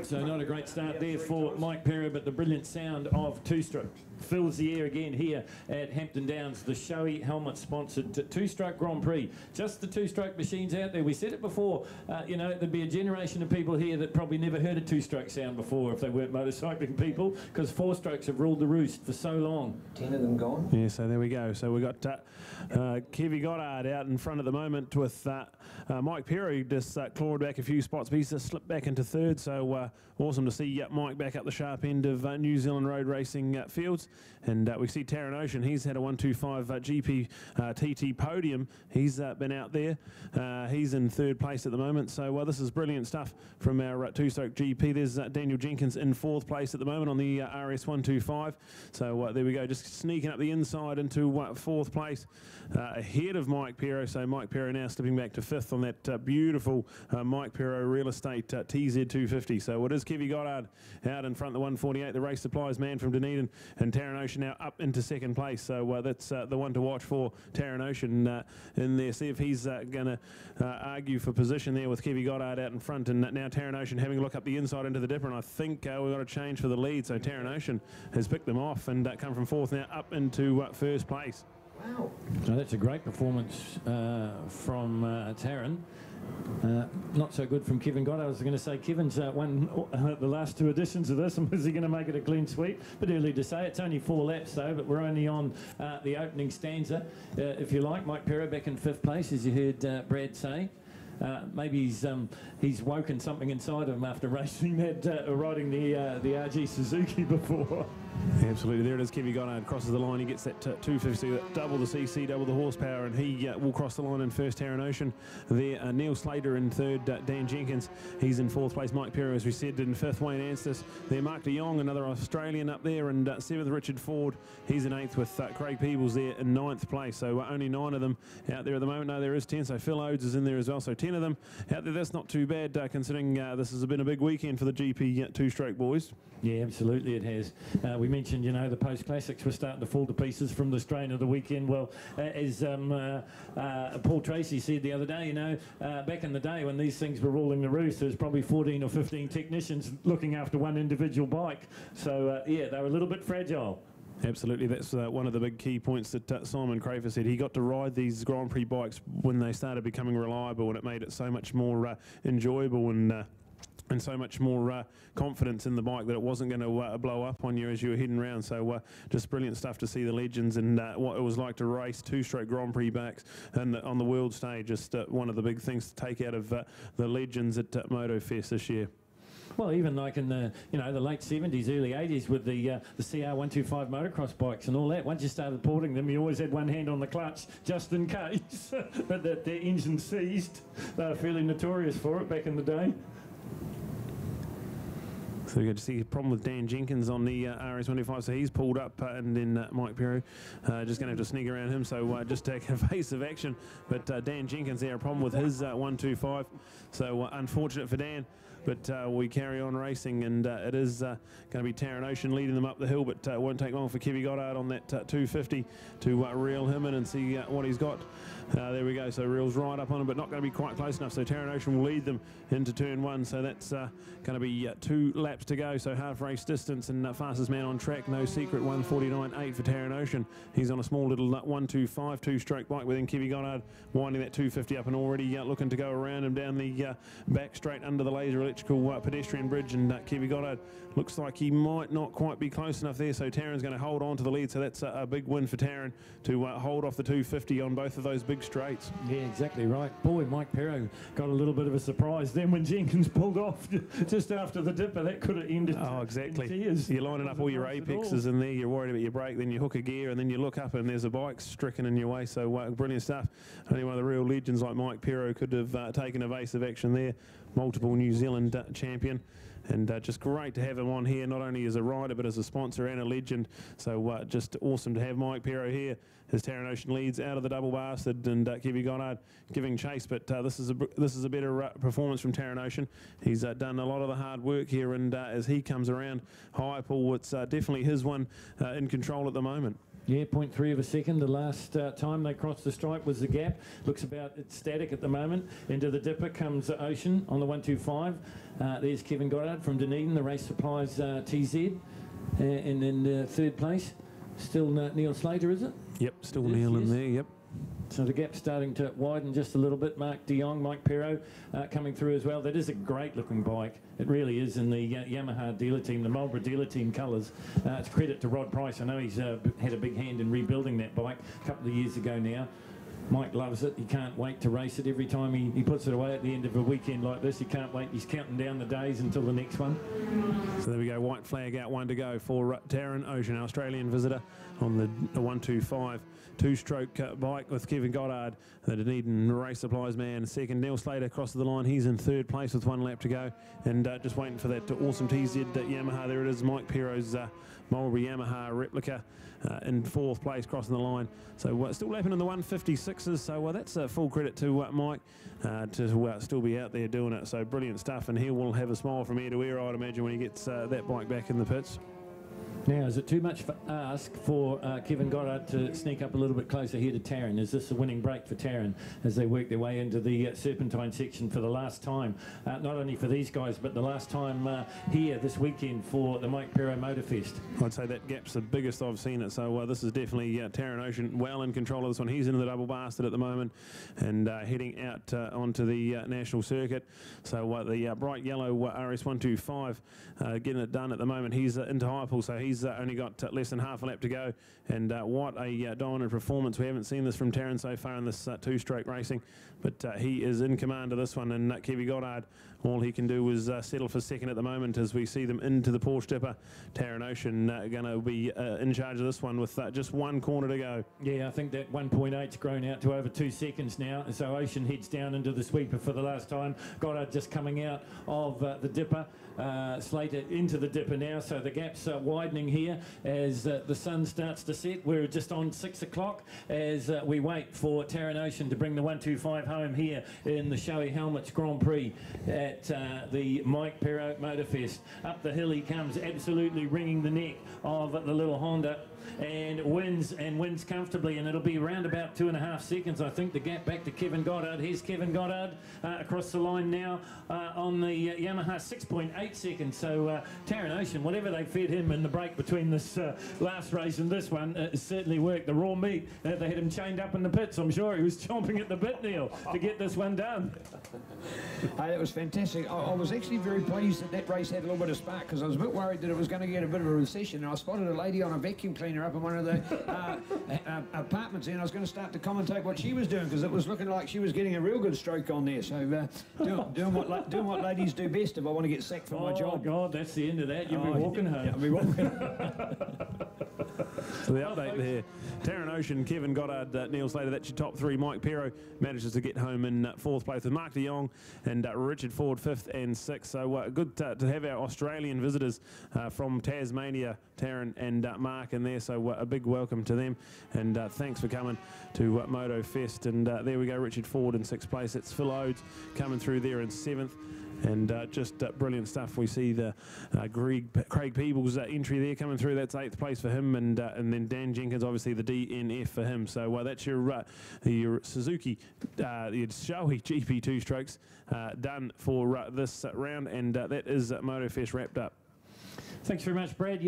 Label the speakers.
Speaker 1: So not a great start there for Mike Pero, but the brilliant sound of two-stroke fills the air again here at Hampton Downs, the Shoei helmet-sponsored two-stroke Grand Prix. Just the two-stroke machines out there. We said it before, you know, there'd be a generation of people here that probably never heard a two-stroke sound before if they weren't motorcycling people, because four-strokes have ruled the roost for so long.
Speaker 2: 10 of them gone.
Speaker 3: Yeah, so there we go. So we've got Kevy Goddard out in front at the moment with Mike Pero just clawed back a few spots, but he's just slipped back into third. So awesome to see Mike back up the sharp end of New Zealand road racing fields. And we see Taron Ocean. He's had a 125 GP TT podium. He's been out there. He's in third place at the moment. So this is brilliant stuff from our two-stroke GP. There's Daniel Jenkins in fourth place at the moment on the RS 125. So there we go, just sneaking up the inside into fourth place ahead of Mike Pero. So Mike Pero now slipping back to fifth on that beautiful Mike Pero Real Estate TZ 250. So it is Kevy Goddard out in front of the 148, the race supplies man from Dunedin, and Taron Ocean now up into second place. So that's the one to watch for Taron Ocean in there. See if he's going to argue for position there with Kevy Goddard out in front. And now Taron Ocean having a look up the inside into the dipper, and I think we've got a change for the lead. So Taron Ocean has picked them off and come from fourth now up into first place.
Speaker 1: Wow. So that's a great performance from Taron. Not so good from Kevin Goddard. I was going to say Kevin's won the last two editions of this, and was he going to make it a clean sweep? But early to say. It's only 4 laps though, but we're only on the opening stanza, if you like. Mike Pero back in fifth place, as you heard Brad say. Maybe he's woken something inside him after racing that, riding the RG Suzuki before.
Speaker 3: Absolutely, there it is. Kevy Goddard crosses the line. He gets that 250, double the CC, double the horsepower, and he will cross the line in first. Taron Ocean there. Neil Slater in third. Dan Jenkins, he's in fourth place. Mike Pero, as we said, in fifth. Wayne Anstis there. Mark de Jong, another Australian up there, and seventh. Richard Ford, he's in eighth with Craig Peebles there in ninth place. So only 9 of them out there at the moment. No, there is 10. So Phil Odes is in there as well. So 10 of them out there. That's not too bad considering this has been a big weekend for the GP two-stroke boys.
Speaker 1: Yeah, absolutely it has. We mentioned, you know, the post-classics were starting to fall to pieces from the strain of the weekend. Well, as Paul Tracy said the other day, you know, back in the day when these things were ruling the roost, there was probably 14 or 15 technicians looking after one individual bike. So, yeah, they were a little bit fragile.
Speaker 3: Absolutely, that's one of the big key points that Simon Crafer said. He got to ride these Grand Prix bikes when they started becoming reliable, and it made it so much more enjoyable and so much more confidence in the bike that it wasn't going to blow up on you as you were heading around. So just brilliant stuff to see the legends and what it was like to race two-stroke Grand Prix bikes and on the world stage. Just one of the big things to take out of the legends at MotoFest this year.
Speaker 1: Well, even like in the, you know, the late 70s, early 80s with the CR125 motocross bikes and all that. Once you started porting them, you always had one hand on the clutch just in case. But that their engine seized. They were fairly notorious for it back in the day.
Speaker 3: So we got to see a problem with Dan Jenkins on the RS125, so he's pulled up, and then Mike Pero just going to have to sneak around him, so just take evasive action. But Dan Jenkins there, a problem with his 125, so unfortunate for Dan. But we carry on racing, and it is going to be Taron Ocean leading them up the hill, but it won't take long for Kevy Goddard on that 250 to reel him in and see what he's got. There we go, so reels right up on him, but not going to be quite close enough, so Taron Ocean will lead them into turn 1, so that's going to be 2 laps to go, so half race distance, and fastest man on track, no secret, 1:49.8 for Taron Ocean. He's on a small little 125 two-stroke bike, within Kevy Goddard winding that 250 up and already looking to go around him down the back straight under the laser electrical pedestrian bridge, and Kevy Goddard looks like he might not quite be close enough there, so Taron's going to hold on to the lead, so that's a big win for Taron to hold off the 250 on both of those big straights.
Speaker 1: Yeah, exactly right. Boy, Mike Pero got a little bit of a surprise then when Jenkins pulled off just after the dipper. That could have ended.
Speaker 3: Oh, exactly.
Speaker 1: In tears.
Speaker 3: You're lining up all your apexes in there, you're worried about your brake, then you hook a gear, and then you look up and there's a bike stricken in your way, so brilliant stuff. Only one of the real legends like Mike Pero could have taken evasive action there. Multiple New Zealand champion, and just great to have him on here, not only as a rider but as a sponsor and a legend. So just awesome to have Mike Pero here as Taron Ocean leads out of the double bastard, and Kevy Goddard giving chase. But this is a better performance from Taron Ocean. He's done a lot of the hard work here, and as he comes around high, Paul, it's definitely his one in control at the moment.
Speaker 1: Yeah, 0.3 of a second. The last time they crossed the stripe was the gap. Looks about it's static at the moment. Into the dipper comes Ocean on the 125. There's Kevin Goddard from Dunedin, the Race Supplies TZ. And in third place, still Neil Slater, is it?
Speaker 3: Yep, still Neil in there, yep.
Speaker 1: So the gap's starting to widen just a little bit. Mark de Jong, Mike Perro coming through as well. That is a great looking bike. It really is in the Yamaha dealer team, the Marlboro dealer team colours. It's credit to Rod Price. I know he's had a big hand in rebuilding that bike a couple of years ago now. Mike loves it. He can't wait to race it. Every time he puts it away at the end of a weekend like this, he can't wait. He's counting down the days until the next one.
Speaker 3: So there we go, white flag out, one to go for Taryn Ocean, Australian visitor on the 125. Two-stroke bike with Kevin Goddard, the Dunedin Race Supplies man. Second, Neil Slater crosses the line. He's in third place with 1 lap to go. And just waiting for that awesome TZ Yamaha. There it is, Mike Perro's Marlboro Yamaha replica in fourth place crossing the line. So still lapping in the 156s. So that's full credit to Mike to still be out there doing it. So brilliant stuff. And he will have a smile from ear to ear, I'd imagine, when he gets that bike back in the pits.
Speaker 1: Now, is it too much for ask for Kevin Goddard to sneak up a little bit closer here to Taryn? Is this a winning break for Taryn as they work their way into the Serpentine section for the last time? Not only for these guys, but the last time here this weekend for the Mike Perro Motorfest.
Speaker 3: I'd say that gap's the biggest I've seen it. So this is definitely Taryn Ocean well in control of this one. He's into the double bastard at the moment and heading out onto the national circuit. So the bright yellow RS125 getting it done at the moment. He's into high pull, so he's only got less than half a lap to go, and what a dominant performance. We haven't seen this from Taryn so far in this two-stroke racing, but he is in command of this one, and Kevin Goddard, all he can do is settle for second at the moment as we see them into the Porsche dipper. Taryn Ocean going to be in charge of this one with just 1 corner to go.
Speaker 1: Yeah, I think that 1.8's grown out to over 2 seconds now, so Ocean heads down into the sweeper for the last time. Goddard just coming out of the dipper. Slater into the dipper now, so the gap's widening here as the sun starts to set. We're just on 6 o'clock as we wait for Taryn Ocean to bring the 125 home here in the Shoei Helmets Grand Prix at the Mike Perro Motorfest. Up the hill he comes, absolutely wringing the neck of the little Honda, and wins comfortably, and it'll be around about 2.5 seconds, I think, the gap back to Kevin Goddard. Here's Kevin Goddard across the line now on the Yamaha, 6.8 seconds. So Taryn Ocean, whatever they fed him in the break between this last race and this one, certainly worked. The raw meat, they had him chained up in the pits. I'm sure he was chomping at the bit, Neil, to get this one done.
Speaker 2: That was fantastic. I was actually very pleased that race had a little bit of spark, because I was a bit worried that it was going to get a bit of a recession, and I spotted a lady on a vacuum cleaner up in one of the apartments there, and I was going to start to commentate what she was doing, because it was looking like she was getting a real good stroke on there. So doing what ladies do best if I want to get sacked from my job.
Speaker 1: Oh God, that's the end of that. You'll be walking home.
Speaker 2: Yeah, I'll be walking.
Speaker 3: So the update there, Taryn Ocean, Kevin Goddard, Neil Slater, that's your top 3. Mike Perro manages to get home in 4th place with Mark de Jong and Richard Ford 5th and 6th. So good to have our Australian visitors from Tasmania, Taryn and Mark in there. So a big welcome to them, and thanks for coming to Moto Fest. And there we go, Richard Ford in 6th place. It's Phil Odes coming through there in 7th. And just brilliant stuff. We see the Craig Peebles entry there coming through. That's 8th place for him, and then Dan Jenkins, obviously the DNF for him. So that's your Suzuki, the Shoei GP2 strokes done for this round, and that is MotoFest wrapped up.
Speaker 1: Thanks very much, Brad.